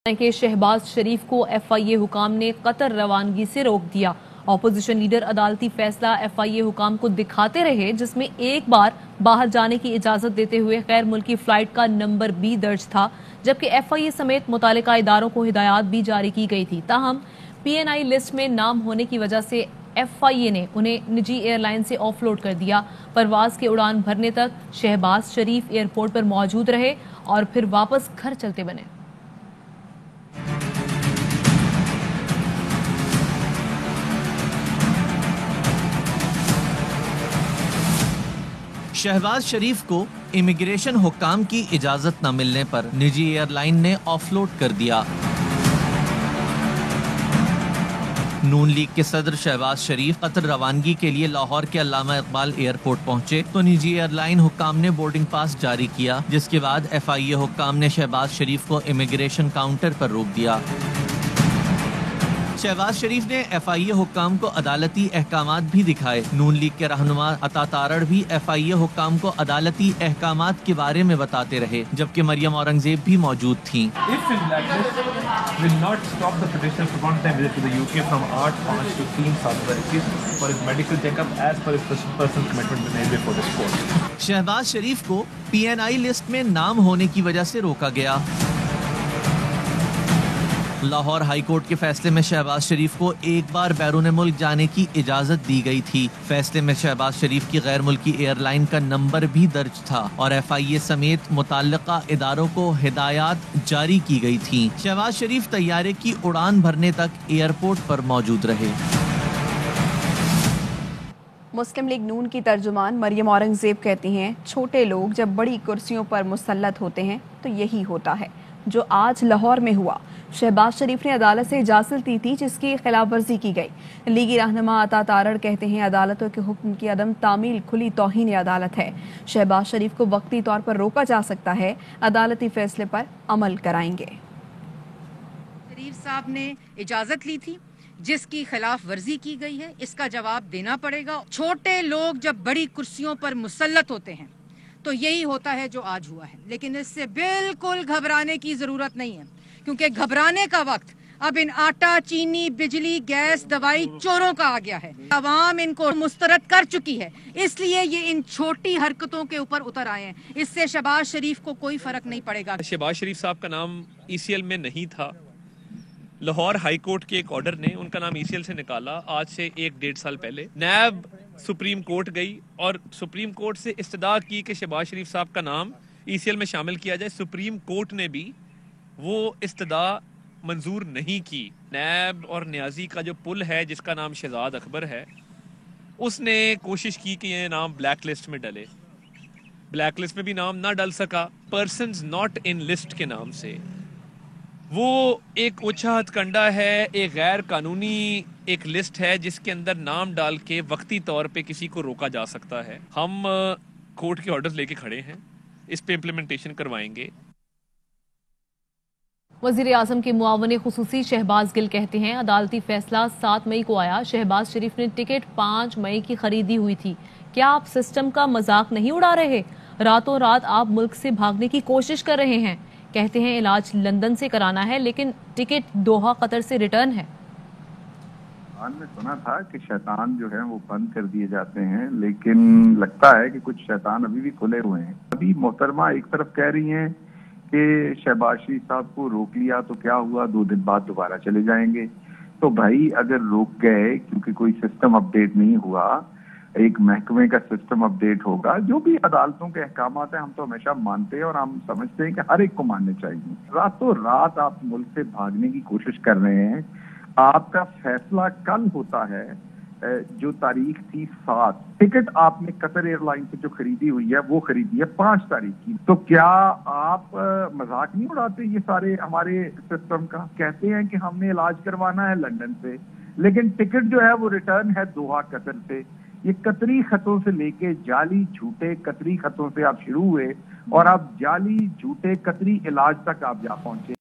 के शहबाज शरीफ को एफआईए हुकाम ने कतर रवानगी से रोक दिया। ऑपोजिशन लीडर अदालती फैसला एफआईए हुकाम को दिखाते रहे, जिसमें एक बार बाहर जाने की इजाजत देते हुए गैर मुल्की फ्लाइट का नंबर भी दर्ज था, जबकि एफआईए समेत मुतालिका इदारों को हिदायत भी जारी की गई थी। ताहम पीएनआई लिस्ट में नाम होने की वजह से एफआईए ने उन्हें निजी एयरलाइन से ऑफलोड कर दिया। परवाज के उड़ान भरने तक शहबाज शरीफ एयरपोर्ट पर मौजूद रहे और फिर वापस घर चलते बने। शहबाज शरीफ को इमिग्रेशन हुक्काम की इजाजत न मिलने पर निजी एयरलाइन ने ऑफलोड कर दिया। नून लीग के सदर शहबाज शरीफ कतर रवानगी के लिए लाहौर के अल्लामा इकबाल एयरपोर्ट पहुंचे तो निजी एयरलाइन हुक्काम ने बोर्डिंग पास जारी किया, जिसके बाद एफआईए हुक्काम ने शहबाज शरीफ को इमिग्रेशन काउंटर पर रोक दिया। शहबाज शरीफ ने एफआईए हुक्काम को अदालती अहकामात भी दिखाए। नून लीग के रहनुमा अता तारड़ भी एफआईए हुक्काम को अदालती अहकामात के बारे में बताते रहे, जबकि मरियम औरंगजेब भी मौजूद थीं। शहबाज शरीफ को पीएनआई लिस्ट में नाम होने की वजह से रोका गया। लाहौर हाई कोर्ट के फैसले में शहबाज शरीफ को एक बार बैरून मुल्क जाने की इजाजत दी गई थी। फैसले में शहबाज शरीफ की गैर मुल्की एयरलाइन का नंबर भी दर्ज था और एफआईए समेत मुताल्लिका इदारों को हिदायत जारी की गई थी। शहबाज शरीफ तैयारे की उड़ान भरने तक एयरपोर्ट पर मौजूद रहे। मुस्लिम लीग नून की तर्जुमान मरियम औरंगजेब कहती हैं, छोटे लोग जब बड़ी कुर्सियों पर मुसल्लत होते हैं तो यही होता है जो आज लाहौर में हुआ। शहबाज शरीफ ने अदालत से इजाजत दी थी, जिसकी खिलाफ वर्जी की गई। लीगी रहनुमा अता तारड़ कहते हैं, अदालतों के हुक्म की अदम तामील खुली तौहीन अदालत है। शहबाज शरीफ को वक्ती तौर पर रोका जा सकता है, अदालती फैसले पर अमल कराएंगे। शरीफ साहब ने इजाजत ली थी जिसकी खिलाफ वर्जी की गई है, इसका जवाब देना पड़ेगा। छोटे लोग जब बड़ी कुर्सियों पर मुसल्लत होते हैं तो यही होता है जो आज हुआ है, लेकिन इससे बिल्कुल घबराने की जरूरत नहीं है, क्योंकि घबराने का वक्त अब इन आटा, चीनी, बिजली, गैस, दवाई चोरों का आ गया है। अवाम इनको मुस्तरद कर चुकी है, इसलिए ये इन छोटी हरकतों के ऊपर उतर आए हैं। इससे शहबाज शरीफ को कोई फर्क नहीं पड़ेगा। शहबाज शरीफ साहब का नाम ईसीएल में नहीं था। लाहौर हाई कोर्ट के एक ऑर्डर ने उनका नाम ईसीएल से निकाला आज से 1-1.5 साल पहले। नैब सुप्रीम कोर्ट गई और सुप्रीम कोर्ट से इस्तदा की कि शहबाज शरीफ साहब का नाम ईसीएल में शामिल किया जाए। सुप्रीम कोर्ट ने भी वो इस्तदा मंजूर नहीं की। नैब और न्याजी का जो पुल है जिसका नाम शहजाद अकबर है, उसने कोशिश की कि ये नाम ब्लैक लिस्ट में डले। ब्लैक लिस्ट में भी नाम ना डल सका, पर्सन्स नॉट इन लिस्ट के नाम से। वो एक ओछा हथकंडा है, एक गैर कानूनी एक लिस्ट है जिसके अंदर नाम डाल के वक्ती तौर पे किसी को रोका जा सकता है। हम कोर्ट के ऑर्डर्स लेके खड़े हैं, इस पे इम्प्लीमेंटेशन करवाएंगे। वजीर आजम के मुआवने खुसूसी शहबाज गिल कहते हैं, अदालती फैसला 7 मई को आया। शहबाज शरीफ ने टिकट 5 मई की खरीदी हुई थी। क्या आप सिस्टम का मजाक नहीं उड़ा रहे? रातों रात आप मुल्क से भागने की कोशिश कर रहे हैं। कहते हैं इलाज लंदन से कराना है, लेकिन टिकट दोहा कतर से रिटर्न है। हमने सुना था कि शैतान जो है वो बंद कर दिए जाते हैं, लेकिन लगता है कि कुछ शैतान अभी भी खुले हुए हैं। अभी मोहतरमा एक तरफ कह रही हैं कि शहबाज शरीफ साहब को रोक लिया तो क्या हुआ, 2 दिन बाद दोबारा चले जाएंगे। तो भाई अगर रोक गए क्योंकि कोई सिस्टम अपडेट नहीं हुआ, एक महकमे का सिस्टम अपडेट होगा, जो भी अदालतों के अहकामात हैं हम तो हमेशा मानते हैं और हम समझते हैं कि हर एक को मानने चाहिए। रातों रात आप मुल्क से भागने की कोशिश कर रहे हैं। आपका फैसला कल होता है, जो तारीख थी 7। टिकट आपने कतर एयरलाइन से जो खरीदी हुई है वो खरीदी है 5 तारीख की। तो क्या आप मजाक नहीं उड़ाते ये सारे हमारे सिस्टम का? कहते हैं कि हमने इलाज करवाना है लंदन से, लेकिन टिकट जो है वो रिटर्न है दोहा कतर से। ये कतरी खतों से लेके जाली झूठे कतरी खतों से आप शुरू हुए और आप जाली झूठे कतरी इलाज तक आप जा पहुंचे।